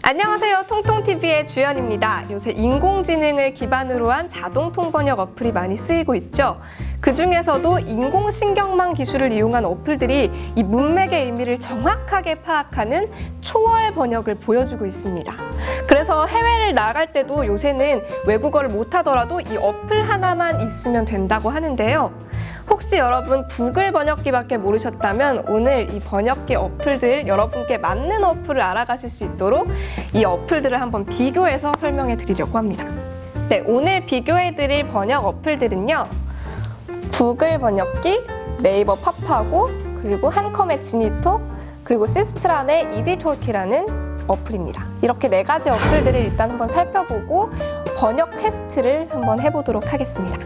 안녕하세요. 통통TV의 주연입니다. 요새 인공지능을 기반으로 한 자동 통번역 어플이 많이 쓰이고 있죠. 그 중에서도 인공신경망 기술을 이용한 어플들이 이 문맥의 의미를 정확하게 파악하는 초월 번역을 보여주고 있습니다. 그래서 해외를 나갈 때도 요새는 외국어를 못하더라도 이 어플 하나만 있으면 된다고 하는데요. 혹시 여러분 구글 번역기밖에 모르셨다면 오늘 이 번역기 어플들 여러분께 맞는 어플을 알아가실 수 있도록 이 어플들을 한번 비교해서 설명해 드리려고 합니다. 네, 오늘 비교해 드릴 번역 어플들은요. 구글 번역기, 네이버 팝하고, 그리고 한컴의 지니톡, 그리고 시스트란의 이지톨키라는 어플입니다. 이렇게 4가지 어플들을 일단 한번 살펴보고 번역 테스트를 한번 해보도록 하겠습니다.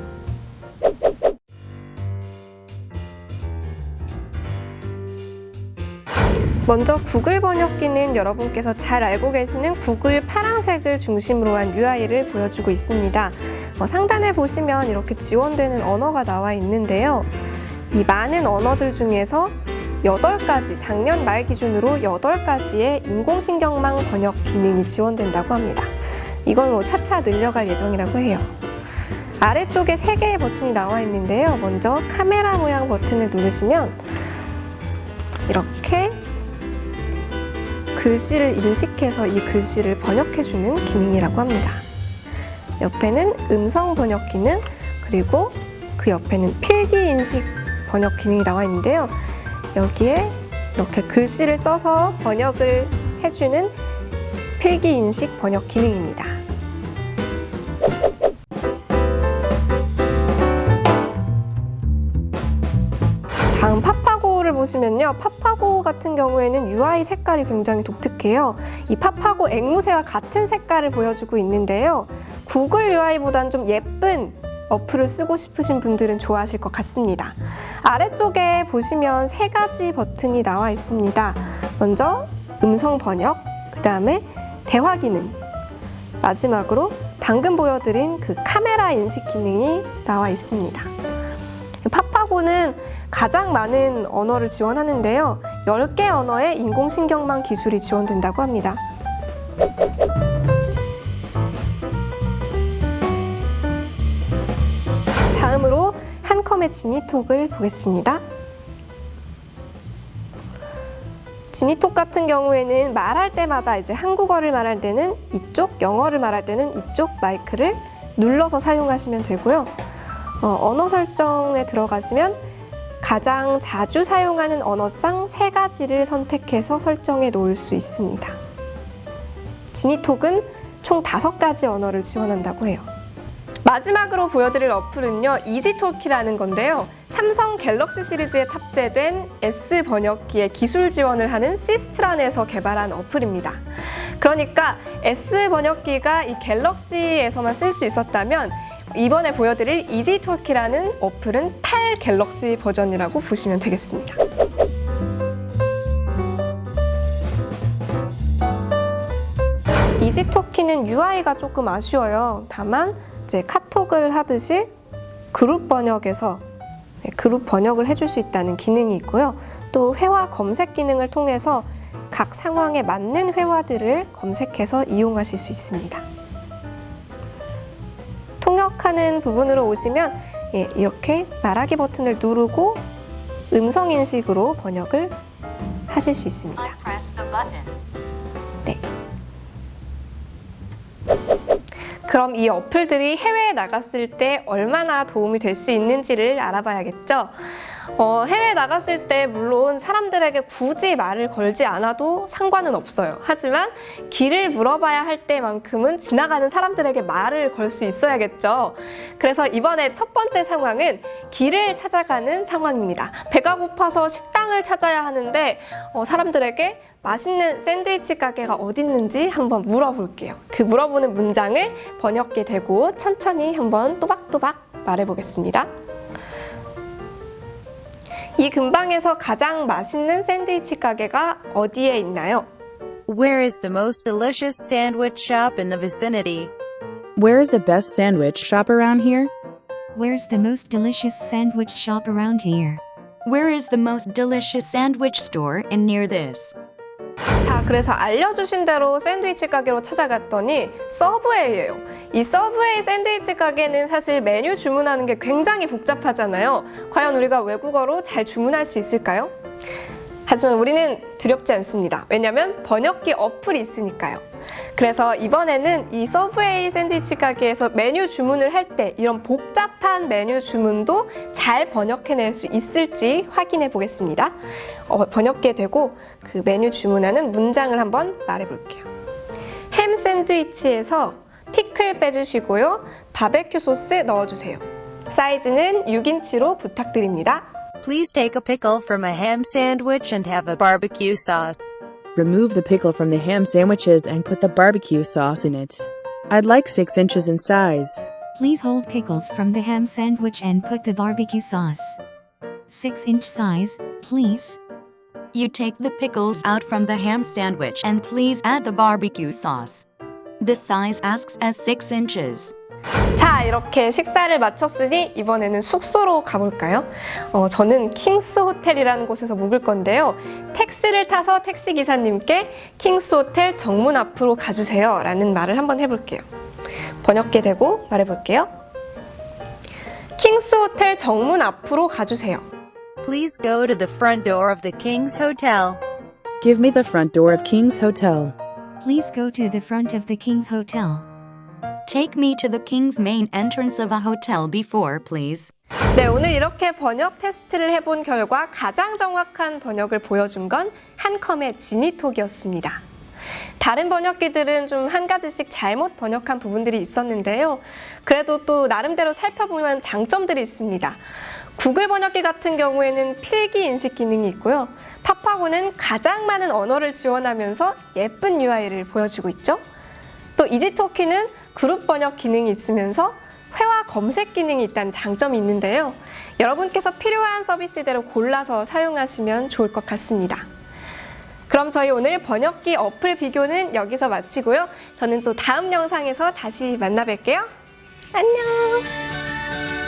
먼저 구글 번역기는 여러분께서 잘 알고 계시는 구글 파란색을 중심으로 한 UI를 보여주고 있습니다. 상단에 보시면 이렇게 지원되는 언어가 나와 있는데요. 이 많은 언어들 중에서 8가지, 작년 말 기준으로 8가지의 인공신경망 번역 기능이 지원된다고 합니다. 이건 차차 늘려갈 예정이라고 해요. 아래쪽에 3개의 버튼이 나와 있는데요. 먼저 카메라 모양 버튼을 누르시면 이렇게 글씨를 인식해서 이 글씨를 번역해주는 기능이라고 합니다. 옆에는 음성 번역 기능, 그리고 그 옆에는 필기 인식 번역 기능이 나와 있는데요. 여기에 이렇게 글씨를 써서 번역을 해주는 필기 인식 번역 기능입니다. 다음 파파고를 보시면요. 파파고 같은 경우에는 UI 색깔이 굉장히 독특해요. 이 파파고 앵무새와 같은 색깔을 보여주고 있는데요. 구글 UI보단 좀 예쁜 어플을 쓰고 싶으신 분들은 좋아하실 것 같습니다. 아래쪽에 보시면 3가지 버튼이 나와 있습니다. 먼저 음성 번역, 그 다음에 대화 기능, 마지막으로 방금 보여드린 그 카메라 인식 기능이 나와 있습니다. 파파고는 가장 많은 언어를 지원하는데요. 10개 언어의 인공신경망 기술이 지원된다고 합니다. 다음으로 한컴의 지니톡을 보겠습니다. 지니톡 같은 경우에는 말할 때마다 이제 한국어를 말할 때는 이쪽, 영어를 말할 때는 이쪽 마이크를 눌러서 사용하시면 되고요. 언어 설정에 들어가시면 가장 자주 사용하는 언어상 3가지를 선택해서 설정해 놓을 수 있습니다. 지니톡은 총 5가지 언어를 지원한다고 해요. 마지막으로 보여드릴 어플은요, 이지톨키라는 건데요. 삼성 갤럭시 시리즈에 탑재된 S 번역기의 기술 지원을 하는 시스트란에서 개발한 어플입니다. 그러니까 S 번역기가 이 갤럭시에서만 쓸 수 있었다면 이번에 보여드릴 이지톨키라는 어플은 탈 갤럭시 버전이라고 보시면 되겠습니다. 이지톨키는 UI가 조금 아쉬워요. 다만 이제 카톡을 하듯이 그룹 번역에서 그룹 번역을 해줄 수 있다는 기능이 있고요. 또 회화 검색 기능을 통해서 각 상황에 맞는 회화들을 검색해서 이용하실 수 있습니다. 통역하는 부분으로 오시면 이렇게 말하기 버튼을 누르고 음성 인식으로 번역을 하실 수 있습니다. 네. 그럼 이 어플들이 해외에 나갔을 때 얼마나 도움이 될 수 있는지를 알아봐야겠죠? 해외에 나갔을 때 물론 사람들에게 굳이 말을 걸지 않아도 상관은 없어요. 하지만 길을 물어봐야 할 때만큼은 지나가는 사람들에게 말을 걸 수 있어야겠죠. 그래서 이번에 첫 번째 상황은 길을 찾아가는 상황입니다. 배가 고파서 식당을 찾아야 하는데 사람들에게 맛있는 샌드위치 가게가 어디 있는지 한번 물어볼게요. 그 물어보는 문장을 번역기에 대고 천천히 한번 또박또박 말해보겠습니다. 이 근방에서 가장 맛있는 샌드위치 가게가 어디에 있나요? Where is the most delicious sandwich shop in the vicinity? Where is the best sandwich shop around here? Where's the most delicious sandwich shop around here? Where is the most delicious sandwich store in near this? 자, 그래서 알려주신 대로 샌드위치 가게로 찾아갔더니 서브웨이예요. 이 서브웨이 샌드위치 가게는 사실 메뉴 주문하는 게 굉장히 복잡하잖아요. 과연 우리가 외국어로 잘 주문할 수 있을까요? 하지만 우리는 두렵지 않습니다. 왜냐하면 번역기 어플이 있으니까요. 그래서 이번에는 이 서브웨이 샌드위치 가게에서 메뉴 주문을 할 때 이런 복잡한 메뉴 주문도 잘 번역해낼 수 있을지 확인해 보겠습니다. 번역기에 대고 그 메뉴 주문하는 문장을 한번 말해볼게요. 햄 샌드위치에서 피클 빼주시고요. 바베큐 소스 넣어주세요. 사이즈는 6인치로 부탁드립니다. Please take a pickle from a ham sandwich and have a barbecue sauce. Remove the pickle from the ham sandwiches and put the barbecue sauce in it. I'd like 6 inches in size. Please hold pickles from the ham sandwich and put the barbecue sauce. 6-inch size, please. You take the pickles out from the ham sandwich and please add the barbecue sauce. The size asks as 6 inches. 자, 이렇게 식사를 마쳤으니 이번에는 숙소로 가볼까요? 저는 킹스 호텔이라는 곳에서 묵을 건데요. 택시를 타서 택시 기사님께 킹스 호텔 정문 앞으로 가주세요 라는 말을 한번 해볼게요. 번역기에 대고 말해볼게요. 킹스 호텔 정문 앞으로 가주세요. Please go to the front door of the King's Hotel. Give me the front door of King's Hotel. Please go to the front of the King's Hotel. Take me to the king's main entrance of a hotel before, please. 네, 오늘 이렇게 번역 테스트를 해본 결과 가장 정확한 번역을 보여준 건 한컴의 지니톡이었습니다. 다른 번역기들은 좀 한 가지씩 잘못 번역한 부분들이 있었는데요. 그래도 또 나름대로 살펴보면 장점들이 있습니다. 구글 번역기 같은 경우에는 필기 인식 기능이 있고요. 파파고는 가장 많은 언어를 지원하면서 예쁜 UI를 보여주고 있죠. 또 이지토키는 그룹 번역 기능이 있으면서 회화 검색 기능이 있다는 장점이 있는데요. 여러분께서 필요한 서비스대로 골라서 사용하시면 좋을 것 같습니다. 그럼 저희 오늘 번역기 어플 비교는 여기서 마치고요. 저는 또 다음 영상에서 다시 만나 뵐게요. 안녕!